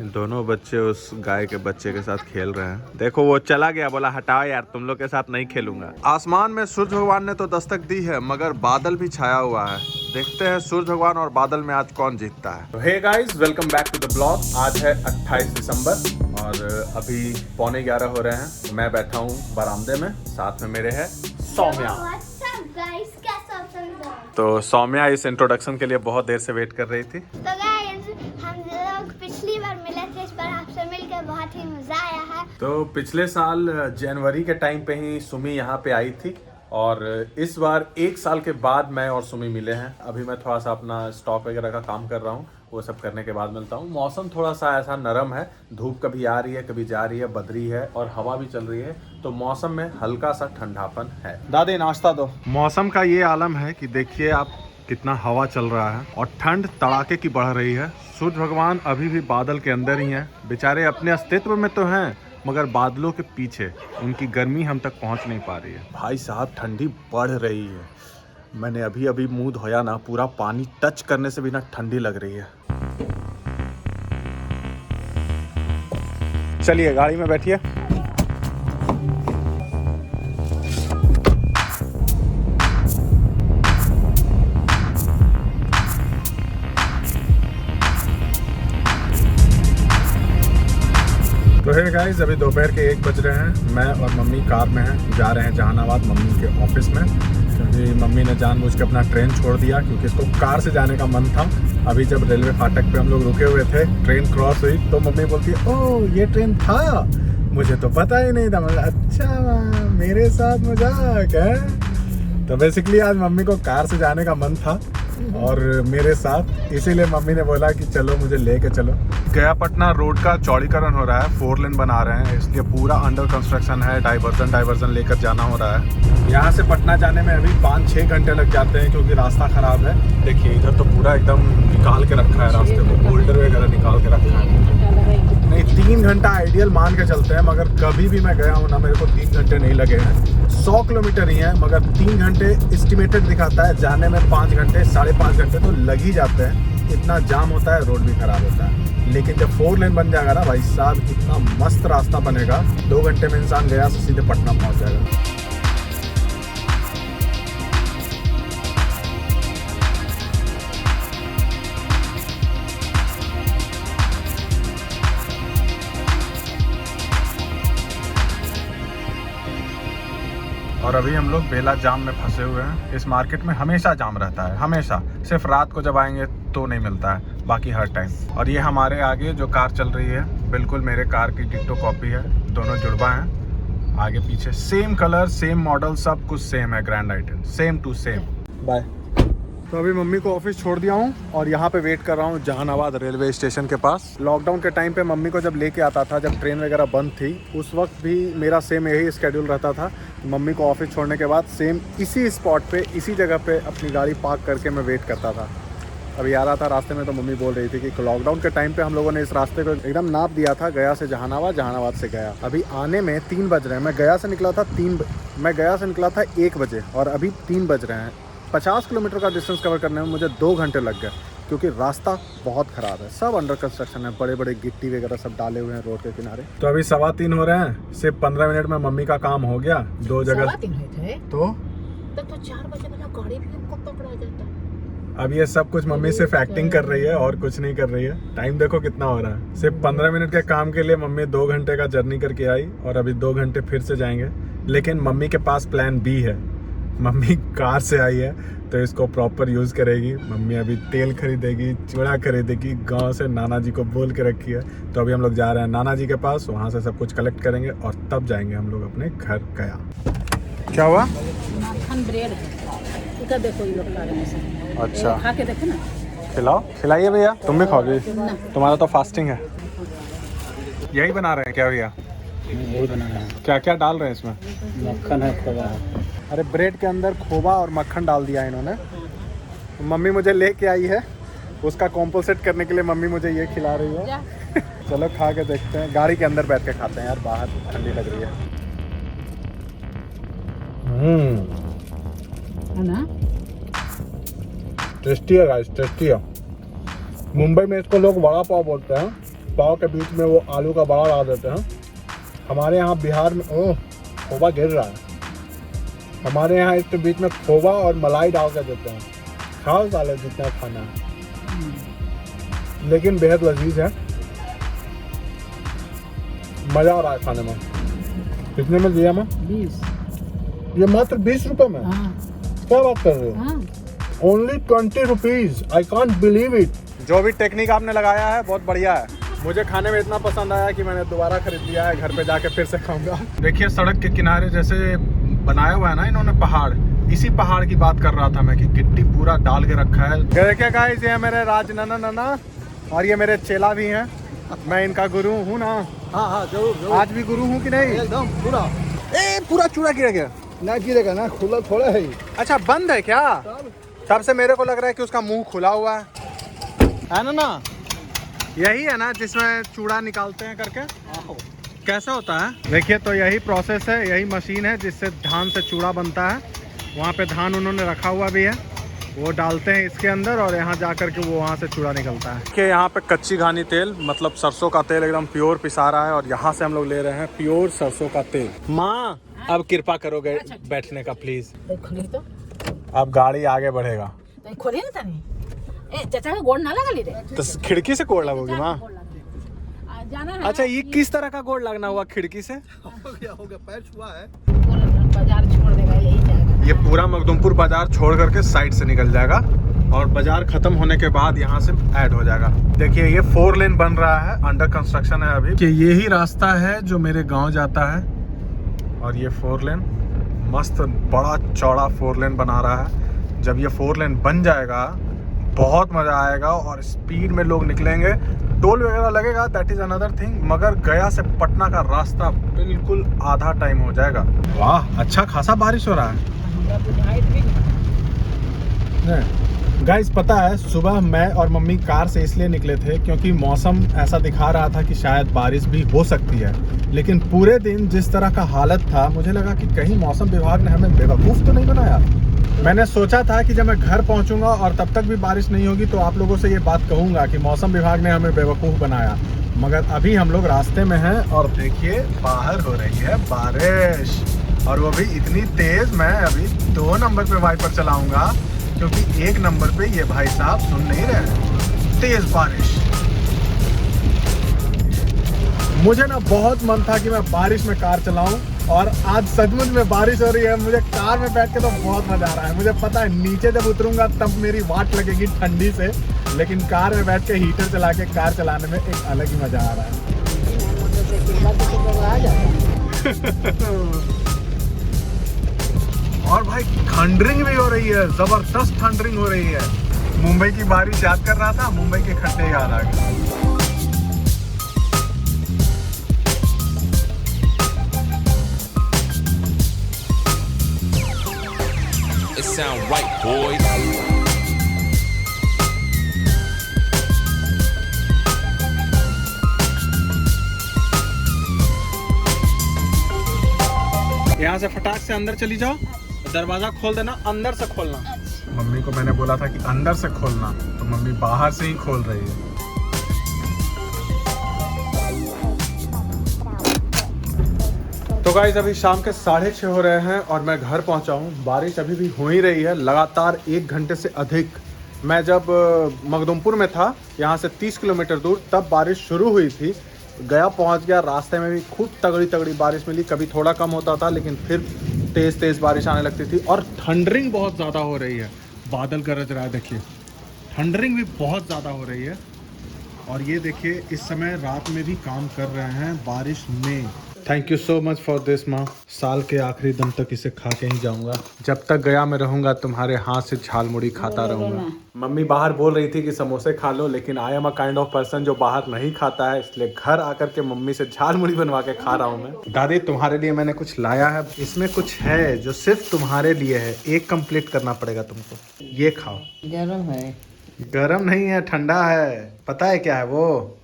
दोनों बच्चे उस गाय के बच्चे के साथ खेल रहे हैं। देखो वो चला गया, बोला हटाओ यार, तुम लोग के साथ नहीं खेलूंगा। आसमान में सूरज भगवान ने तो दस्तक दी है, मगर बादल भी छाया हुआ है। देखते हैं सूरज भगवान और बादल में आज कौन जीतता है। तो hey guys, welcome back to the blog. आज है 28 दिसंबर और अभी 11:15 हो रहे हैं। मैं बैठा हूँ बरामदे में, साथ में मेरे है सौम्या। तो सौम्या इस इंट्रोडक्शन के लिए बहुत देर से वेट कर रही थी। तो गाइस, हम लोग पिछली बार मिले थे, इस बार आपसे मिलकर बहुत ही मजा आया है। तो पिछले साल जनवरी के टाइम पे ही सुमी यहाँ पे आई थी और इस बार 1 साल के बाद मैं और सुमी मिले हैं। अभी मैं थोड़ा सा अपना स्टॉक वगैरह का काम कर रहा हूँ, वो सब करने के बाद मिलता हूँ। मौसम थोड़ा सा ऐसा नरम है, धूप कभी आ रही है कभी जा रही है, बदरी है और हवा भी चल रही है, तो मौसम में हल्का सा ठंडापन है। दादी नाश्ता दो। मौसम का ये आलम है कि देखिए आप, कितना हवा चल रहा है और ठंड तड़ाके की बढ़ रही है। सूरज भगवान अभी भी बादल के अंदर ही हैं। बेचारे अपने अस्तित्व में तो हैं, मगर बादलों के पीछे उनकी गर्मी हम तक पहुंच नहीं पा रही है। भाई साहब, ठंडी बढ़ रही है। मैंने अभी मुंह धोया ना, पूरा पानी टच करने से भी ना ठंडी लग रही है। चलिए गाड़ी में बैठिए। तो है गाइस, अभी दोपहर के 1 बज रहे हैं। मैं और मम्मी कार में हैं, जा रहे हैं जहानाबाद मम्मी के ऑफिस में, क्योंकि मम्मी ने जानबूझ के अपना ट्रेन छोड़ दिया क्योंकि इसको कार से जाने का मन था। अभी जब रेलवे फाटक पे हम लोग रुके हुए थे, ट्रेन क्रॉस हुई तो मम्मी बोलती है, ओह ये ट्रेन था, मुझे तो पता ही नहीं था। मतलब अच्छा, मेरे साथ मजाक है। तो बेसिकली आज मम्मी को कार से जाने का मन था और मेरे साथ, इसीलिए मम्मी ने बोला कि चलो मुझे लेके चलो। गया पटना रोड का चौड़ीकरण हो रहा है, 4 लेन बना रहे हैं, इसलिए पूरा अंडर कंस्ट्रक्शन है। डाइवर्जन लेकर जाना हो रहा है। यहाँ से पटना जाने में अभी 5-6 घंटे लग जाते हैं क्योंकि रास्ता खराब है। देखिए इधर तो पूरा एकदम निकाल के रखा है रास्ते को, बोल्डर वगैरह निकाल के रखा है। नहीं, 3 घंटा आइडियल मान के चलते हैं, मगर कभी भी मैं गया हूँ ना, मेरे को 3 घंटे नहीं लगे हैं। 100 किलोमीटर ही है, मगर 3 घंटे एस्टिमेटेड दिखाता है, जाने में 5 घंटे 5.5 घंटे तो लग ही जाते हैं। इतना जाम होता है, रोड भी खराब होता है। लेकिन जब 4 लेन बन जाएगा ना भाई साहब, इतना मस्त रास्ता बनेगा, 2 घंटे में इंसान गया से सीधे पटना पहुंच जाएगा। और अभी हम लोग बेला जाम में फंसे हुए हैं। इस मार्केट में हमेशा जाम रहता है, हमेशा। सिर्फ रात को जब आएंगे तो नहीं मिलता है, बाकी हर टाइम। और ये हमारे आगे जो कार चल रही है, बिल्कुल मेरे कार की डिट्टो कॉपी है। दोनों जुड़वा हैं, आगे पीछे सेम कलर सेम मॉडल, सब कुछ सेम है। Grand item same to same. Bye. तो अभी मम्मी को ऑफिस छोड़ दिया हूँ और यहाँ पे वेट कर रहा हूँ जहानाबाद रेलवे स्टेशन के पास। लॉकडाउन के टाइम पे मम्मी को जब लेके आता था, जब ट्रेन वगैरह बंद थी, उस वक्त भी मेरा सेम यही स्केड्यूल रहता था। मम्मी को ऑफिस छोड़ने के बाद सेम इसी स्पॉट पे, इसी जगह पे अपनी गाड़ी पार्क करके मैं वेट करता था। अभी आ रहा था रास्ते में तो मम्मी बोल रही थी कि लॉकडाउन के टाइम पे हम लोगों ने इस रास्ते को एकदम नाप दिया था, गया से जहानाबाद, जहानाबाद से गया। अभी आने में 3 बज रहे हैं। मैं गया से निकला था 1 बजे और अभी 3 बज रहे हैं। 50 किलोमीटर का डिस्टेंस कवर करने में मुझे 2 घंटे लग गए क्योंकि रास्ता बहुत ख़राब है। सब अंडर कंस्ट्रक्शन है, बड़े बड़े गिट्टी वगैरह सब डाले हुए हैं रोड के किनारे। तो अभी 3:15 हो रहे हैं। सिर्फ 15 मिनट में मम्मी का काम हो गया। 2 जगह तो 4 बजे वाला गाड़ी भी हमको पकड़ा जाता है। अब ये सब कुछ मम्मी सिर्फ एक्टिंग कर रही है और कुछ नहीं कर रही है। टाइम देखो कितना हो रहा है। सिर्फ 15 मिनट के काम के लिए मम्मी 2 घंटे का जर्नी करके आई और अभी 2 घंटे फिर से जाएंगे। लेकिन मम्मी के पास प्लान बी है। मम्मी कार से आई है तो इसको प्रॉपर यूज़ करेगी। मम्मी अभी तेल खरीदेगी, चूड़ा खरीदेगी, गांव से नाना जी को बोल के रखी है। तो अभी हम लोग जा रहे हैं नाना जी के पास, वहाँ से सब कुछ कलेक्ट करेंगे और तब जाएंगे हम लोग अपने घर गया। क्या हुआ? माखन ब्रेड है, देखो ये लोग खा रहे हैं। अच्छा, खा के देखो ना। खिलाओ, खिलाइए भैया। तुम भी खाओगे? तुम्हारा तो फास्टिंग है। यही बना रहे हैं क्या भैया? यही बना रहे हैं। क्या क्या डाल रहे हैं इसमें? मक्खन है, खोवा है। अरे ब्रेड के अंदर खोवा और मक्खन डाल दिया इन्होंने। मम्मी मुझे लेके आई है, उसका कॉम्पोसेट करने के लिए मम्मी मुझे ये खिला रही है। चलो खा के देखते हैं। गाड़ी के अंदर बैठ के खाते हैं यार, बाहर ठंडी लग रही है। है ना? टेस्टी है गाइस, टेस्टी है। मुंबई में इसको लोग वड़ा पाव बोलते हैं। पाव के बीच में वो आलू का बड़ा डाल देते हैं। हमारे यहाँ बिहार में खोवा गिर रहा है। हमारे यहाँ इसके बीच में खोवा और मलाई डाल कर देते हैं। खाओ साले जितना खाना है, लेकिन बेहद लजीज है। मजा आ रहा है खाने में। कितने में दिया मैं? 20। ये मात्र 20 रुपए में? हाँ क्या बात कर रहे हो? हाँ। Only 20 rupees. I can't believe it. जो भी टेक्निक आपने लगाया है बहुत बढ़िया है। मुझे खाने में इतना पसंद आया कि मैंने दोबारा खरीद लिया है। घर पे जाके फिर से खाऊंगा। देखिए सड़क के किनारे जैसे बनाया हुआ है ना इन्होंने पहाड़, इसी पहाड़ की बात कर रहा था मैं कि गिट्टी पूरा डाल के रखा है। देखिए गाइस, ये मेरे राज नाना और ये मेरे चेला भी हैं। मैं इनका गुरु हूँ ना। हाँ हाँ जरूर। आज भी गुरु हूँ कि नहीं? एकदम पूरा। पूरा चूड़ा गिर गया? ना गिरेगा ना, खुला थोड़ा है। अच्छा बंद है क्या? तब से मेरे को लग रहा है कि उसका मुंह खुला हुआ है ना? यही है ना जिसमें चूड़ा निकालते हैं करके? कैसे होता है? देखिए तो यही प्रोसेस है, यही मशीन है जिससे धान से चूड़ा बनता है। वहाँ पे धान उन्होंने रखा हुआ भी है, वो डालते हैं इसके अंदर और यहाँ जा कर के वो वहाँ से चूड़ा निकलता है। देखिए यहाँ पे कच्ची घानी तेल, मतलब सरसों का तेल एकदम प्योर पिसा रहा है और यहाँ से हम लोग ले रहे हैं प्योर सरसों का तेल। माँ अब कृपा करोगे बैठने का प्लीज? तो अब गाड़ी आगे बढ़ेगा खोले ना तनी। ए चाचा का गोड़ ना लगा ली रे। तो खिड़की से कोड़ लगोगी माँ? जाना है। अच्छा ये किस तरह का गोड़ लगना हुआ खिड़की से? हो गया पैर छुआ है। बाजार छोड़ देगा, यही जाएगा। ये पूरा मखदुमपुर बाजार छोड़ करके साइड से निकल जाएगा और बाजार खत्म होने के बाद यहाँ से ऐड हो जाएगा। देखिए ये 4 लेन बन रहा है, अंडर कंस्ट्रक्शन है अभी। कि यही रास्ता है जो मेरे गांव जाता है और ये 4 लेन मस्त बड़ा चौड़ा 4 लेन बना रहा है। जब ये 4 लेन बन जाएगा बहुत मजा आएगा और स्पीड में लोग निकलेंगे। टोल वगैरह लगेगा, दैट इज अनदर थिंग, मगर गया से पटना का रास्ता बिल्कुल आधा टाइम हो जाएगा। वाह अच्छा खासा बारिश हो रहा है। गाइस पता है सुबह मैं और मम्मी कार से इसलिए निकले थे क्योंकि मौसम ऐसा दिखा रहा था कि शायद बारिश भी हो सकती है, लेकिन पूरे दिन जिस तरह का हालत था मुझे लगा कि कहीं मौसम विभाग ने हमें बेवकूफ़ तो नहीं बनाया। मैंने सोचा था कि जब मैं घर पहुंचूंगा और तब तक भी बारिश नहीं होगी तो आप लोगों से ये बात कहूंगा कि मौसम विभाग ने हमें बेवकूफ़ बनाया, मगर अभी हम लोग रास्ते में हैं और देखिए बाहर हो रही है बारिश और वो भी इतनी तेज़। मैं अभी 2 नंबर पे वाइपर चलाऊंगा क्योंकि 1 नंबर पे ये भाई साहब सुन नहीं रहे। तेज़ बारिश। मुझे ना बहुत मन था कि मैं बारिश में कार चलाऊं और आज सचमुच में बारिश हो रही है। मुझे कार में बैठ के तो बहुत मजा आ रहा है। मुझे पता है नीचे जब उतरूंगा तब मेरी वाट लगेगी ठंडी से, लेकिन कार में बैठ के हीटर चला के कार चलाने में एक अलग ही मजा आ रहा है। और भाई थंडरिंग भी हो रही है, जबरदस्त थंडरिंग हो रही है। मुंबई की बारिश याद कर रहा था, मुंबई के खड्डे याद आ गए। It sound right, boys. यहाँ से फटाक से अंदर चली जाओ, दरवाजा खोल देना, अंदर से खोलना। मम्मी को मैंने बोला था कि अंदर से खोलना, तो मम्मी बाहर से ही खोल रही है। तो गाइस अभी शाम के 6:30 हो रहे हैं और मैं घर पहुंचा हूं। बारिश अभी भी हो ही रही है लगातार 1 घंटे से अधिक। मैं जब मखदुमपुर में था, यहाँ से 30 किलोमीटर दूर, तब बारिश शुरू हुई थी। गया पहुंच गया, रास्ते में भी खूब तगड़ी बारिश मिली। कभी थोड़ा कम होता था लेकिन फिर तेज़ बारिश आने लगती थी और थंडरिंग बहुत ज़्यादा हो रही है। बादल गरज रहा है, देखिए थंडरिंग भी बहुत ज़्यादा हो रही है। और ये देखिए इस समय रात में भी काम कर रहे हैं बारिश में। Thank you so much for this माँ। साल के आखिरी दम तक इसे खा के ही जाऊंगा। जब तक गया मैं रहूंगा तुम्हारे हाथ से झाल मुड़ी खाता रहूंगा। मम्मी बाहर बोल रही थी कि समोसे खा लो, लेकिन I am a kind of person जो बाहर नहीं खाता है, इसलिए घर आकर के मम्मी से झाल मुड़ी बनवा के खा रहा हूँ मैं। दादी तुम्हारे लिए मैंने कुछ लाया है, इसमें कुछ है जो सिर्फ तुम्हारे लिए है। एक कंप्लीट करना पड़ेगा तुमको। ये खाओ। गरम है। गरम नहीं है, ठंडा है। पता है क्या है वो?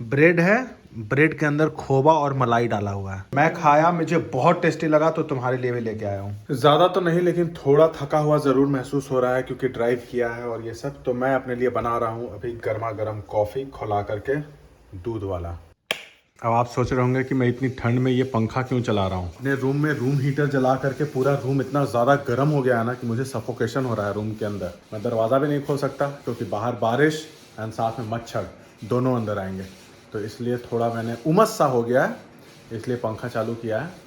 ब्रेड है, ब्रेड के अंदर खोवा और मलाई डाला हुआ है। मैं खाया, मुझे बहुत टेस्टी लगा, तो तुम्हारे लिए भी लेके आया हूँ। ज़्यादा तो नहीं, लेकिन थोड़ा थका हुआ ज़रूर महसूस हो रहा है क्योंकि ड्राइव किया है और ये सब। तो मैं अपने लिए बना रहा हूँ अभी गर्मा गर्म कॉफ़ी खौला करके, दूध वाला। अब आप सोच रहे होंगे कि मैं इतनी ठंड में ये पंखा क्यों चला रहा हूँ। अपने रूम में रूम हीटर जला करके पूरा रूम इतना ज़्यादा गर्म हो गया है ना कि मुझे सफोकेशन हो रहा है रूम के अंदर। मैं दरवाज़ा भी नहीं खोल सकता क्योंकि बाहर बारिश एंड साथ में मच्छर दोनों अंदर आएंगे। तो इसलिए थोड़ा मैंने उमस सा हो गया है, इसलिए पंखा चालू किया है।